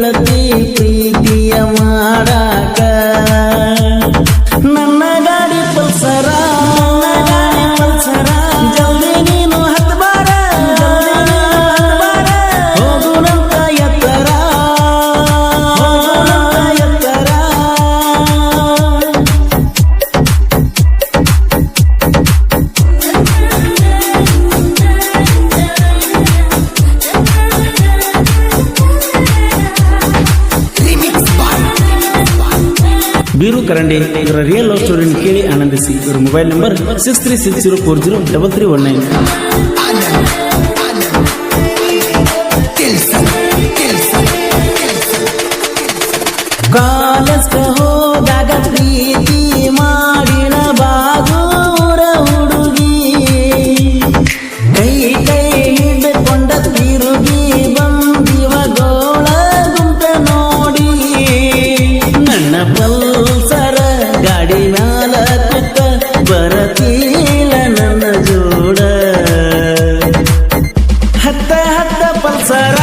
ಗೆಳತಿ ಪ್ರೀತಿಯ ಮಾಡಾಕ ನನ್ನ ಗಾಡಿ ಪಲ್ಸರ ಜಲ್ದಿ ನೀನು ಹತ್ಬಾರ ಹೋಗುನಂತ ಎತ್ತರ ಬೀರು ಕರಂಡಿ ಇವರ ರಿಯಲ್ ಲವ್ ಸ್ಟೋರಿಯನ್ನು ಕೇಳಿ ಆನಂದಿಸಿ. ಇವರ ಮೊಬೈಲ್ ನಂಬರ್ 63604319. ಕಾಲೇಜ್ ಹೋದಾಗ ಪ್ರೀತಿ ಮಾಡಿನ ಬಾಗೂರ ಹುಡುಗಿ ಕೈ ಕೈ ಹಿಡ್ಕೊಂಡ ತಿರುಗಿ ಬಂದಿವ ಗೋಳ ಗುಂಪ ನೋಡಿ ನನ್ನ ಪಲ್ಸರ ಗಾಡಿ ಮ್ಯಾಲ ಕುತ್ತ ಬರತೀಲ ನನ್ನ ಜೋಡ ಹತ್ತ ಹತ್ತ ಪಲ್ಸರ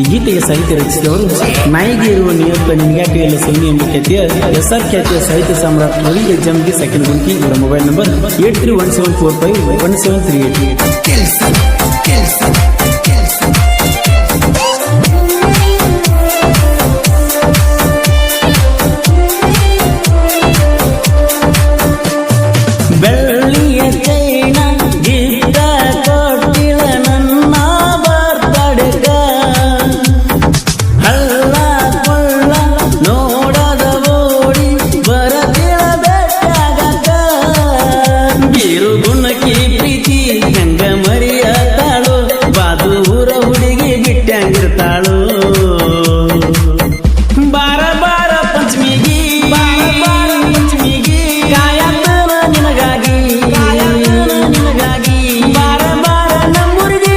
ಈ ಗೀತೆಗೆ ಸಾಹಿತ್ಯ ರಚಿಸಿದವರು ನಾಯಿಗೆ ಇರುವ ನಿಯತ್ತ ನಿನ್ಗಾಟಿ ಎಲ್ಲ ಸೈನಿ ಎಂಬ ಖ್ಯಾತಿಯ SR ಖ್ಯಾತಿಯ ಸಾಹಿತ್ಯ ಸಾಮ್ರಾಟ್ ರವಿ ಜಮ್ಗಿ ಸೆಕೆಂಡ್ ಗುಂಕಿ. ಇವರ ಮೊಬೈಲ್ ನಂಬರ್ 8317451738. ಬೆಳ್ಳಿಯ ಚೈನ ಗಿಟ್ಟ ಕೊಟ್ಟಿಳ ನನ್ನ ಬರ್ತಡೆಗ ಹಳ್ಳ ಕೊಳ್ಳ ನೋಡದ ಓಡಿ ಬರತಿಳ ಬೆಟ್ಟಾಗಕ ಬೀರು ಗುಣಕಿ ಪ್ರೀತಿ ಗಂಗ ಮರಿಯ ತಾಳು ಬಾದು ಊರ ಹುಡುಗಿ ಬಿಟ್ಟಂಗಿರ್ತಾಳು ಬಾರ ಬಾರ ಪಂಚಮಿಗಿ ಕಾಯತನ ನಿನಗಾಗಿ ಬಾರ ಬಾರ ನಮ್ಮೂರಿಗೆ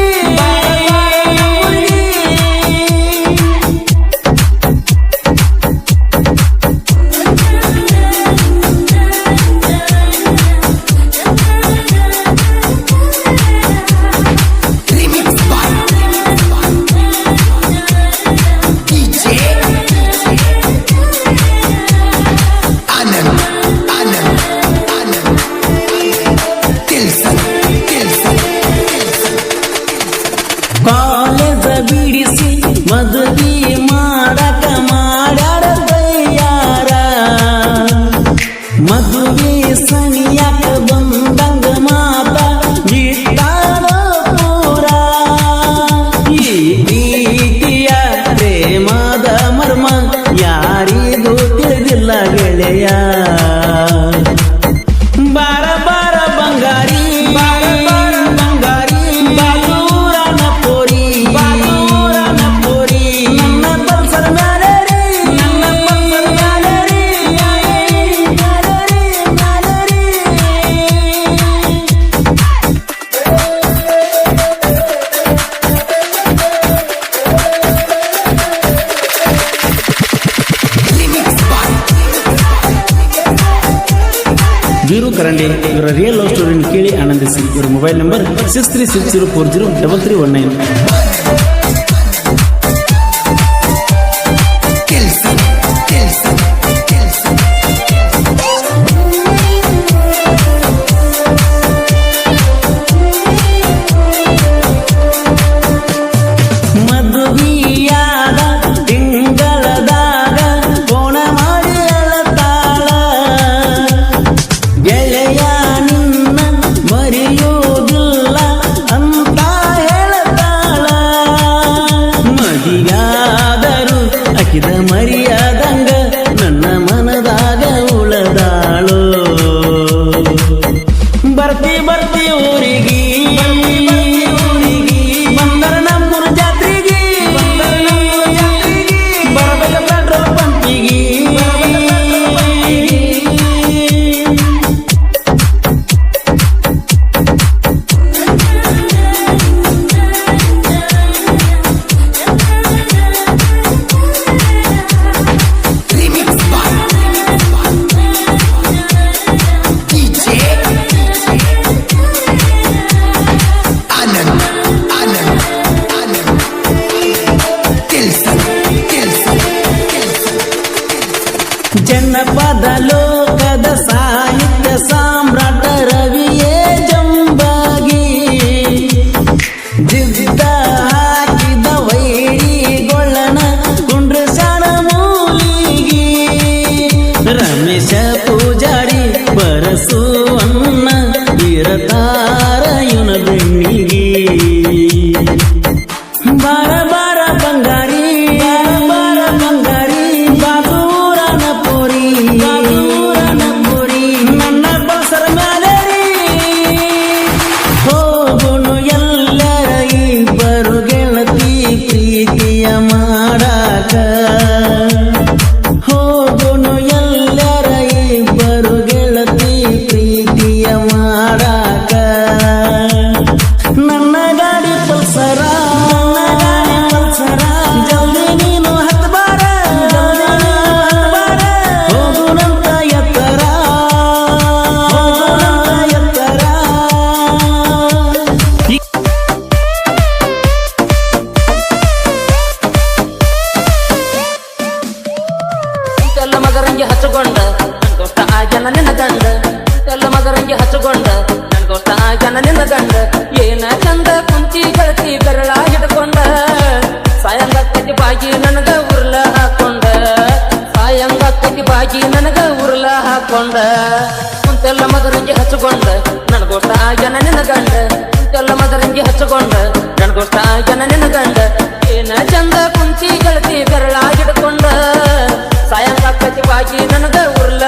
ಕಾಲೇಜ ಬಿಡಿಸಿ ಮದುವೆ ಮಾಡಕ ಮಾಡ್ಯಾರ ತಯಾರ ಮದುವೆ ಸನಿಯಾಕ ಬಂದಂಗ ಮಾತ ಬಿಟ್ಟಾಳ ಪೂರ ಈ ಪ್ರೀತಿಯ ಪ್ರೇಮದ ಮರ್ಮ ಯಾರಿಗೂ ತಿಳಿದಿಲ್ಲ ಗೆಳೆಯ ಬಾರ ಬಾರ ಬಂಗಾರಿ ನನ್ನ ಪಲ್ಸರ್ ಮ್ಯಾಲೆ ಬೀರು ಕರಂಡಿ ಇವರ ರಿಯಲ್ ಲವ್ ಸ್ಟೋರಿಯನ್ನು ಕೇಳಿ ಆನಂದಿಸಿ. ಇವರ ಮೊಬೈಲ್ ನಂಬರ್ 63604319. ಮದುವೆಯಾದ ತಿಂಗಳದಾಗ ಕೋಣ ಮಾಡಿ ಅಳತಾಳ ಗೆಳೆಯ ನಿನ್ನ ಮರೆಯುವುದಿಲ್ಲ ಅಂತ ಹೇಳ್ತಾಳ ರಮೇಶ ಪೂಜಾರಿ ಬರಸು ಅನ್ನ ಇರತಾರ ಇವನ ಬೆನ್ನಿಗೆ ಬಾರ ಬಾರ ಬಂಗಾರಿ ಬಾರ ಬಂಗಾರಿ ಬಾದೂರನ ಪೋರಿ ನನ್ನ ಬಸರ ಮ್ಯಾಲೇರಿ ಹೋಗುನು ಎಲ್ಲರ ಇಬ್ಬರು ಗೆಳತಿ ಪ್ರೀತಿಯ ಮಾಡಾಕ ಹೋಗುನು ಎಲ್ಲರ ಇಬ್ಬರು ಗೆಳತಿ ಪ್ರೀತಿಯ ಮಾಡಾಕ ನನ್ನ ಗಾಡಿ ಪಲ್ಸರ ಜಲ್ದಿ ನೀನು ಹತ್ಬಾರ ಹೋಗುನಂತ ಎತ್ತರ ಎಲ್ಲ ಮಗರಂಗಿ ಹಚ್ಚಗೊಂಡ ನನ್ಗೋಷ್ಟ ಆಗ್ಯಾನ ನಿನ್ನ ಗಂಡ ಎಲ್ಲ ಮಗರಂಗಿ ಹಚ್ಚಗೊಂಡ ನನ್ಗೋಷ್ಟ ಆಗ್ಯಾನ ನಿನ್ನ ಗಂಡ ಏನ ಚಂದ ಕುಂತಿ ಗೆಳತಿ ಬೆರಳ ಹಿಡ್ಕೊಂಡ ಸಾಯಂಗ ಕತಿ ಬಾಗಿ ನನಗ ಉರ್ಲ ಹಾಕೊಂಡ ಸಾಯಂಗ ಕತಿ ಬಾಗಿ ನನಗ ಉರ್ಲ ಹಾಕೊಂಡ ಕುಂತೆಲ್ಲ ಮಗರಂಗಿ ಹಚ್ಚಗೊಂಡ ನನ್ಗೋಷ್ಟ ಆಗ್ಯಾನ ನಿನ್ನ ಗಂಡ ಕುಂತೆಲ್ಲ ಮಗರಂಗಿ ಹಚ್ಚಗೊಂಡ ನನ್ಗೋಷ್ಟ ಆಗ್ಯಾನ ನಿನ್ನ ಗಂಡ ಏನ ಚಂದ ಕುಂತಿ ಗೆಳತಿ ಬೆರಳ ಹಿಡ್ಕೊಂಡ ಸಾಯಂಕಾಲ ಕತಿ ಬಾಗಿ ನನಗ ಉರ್ಲ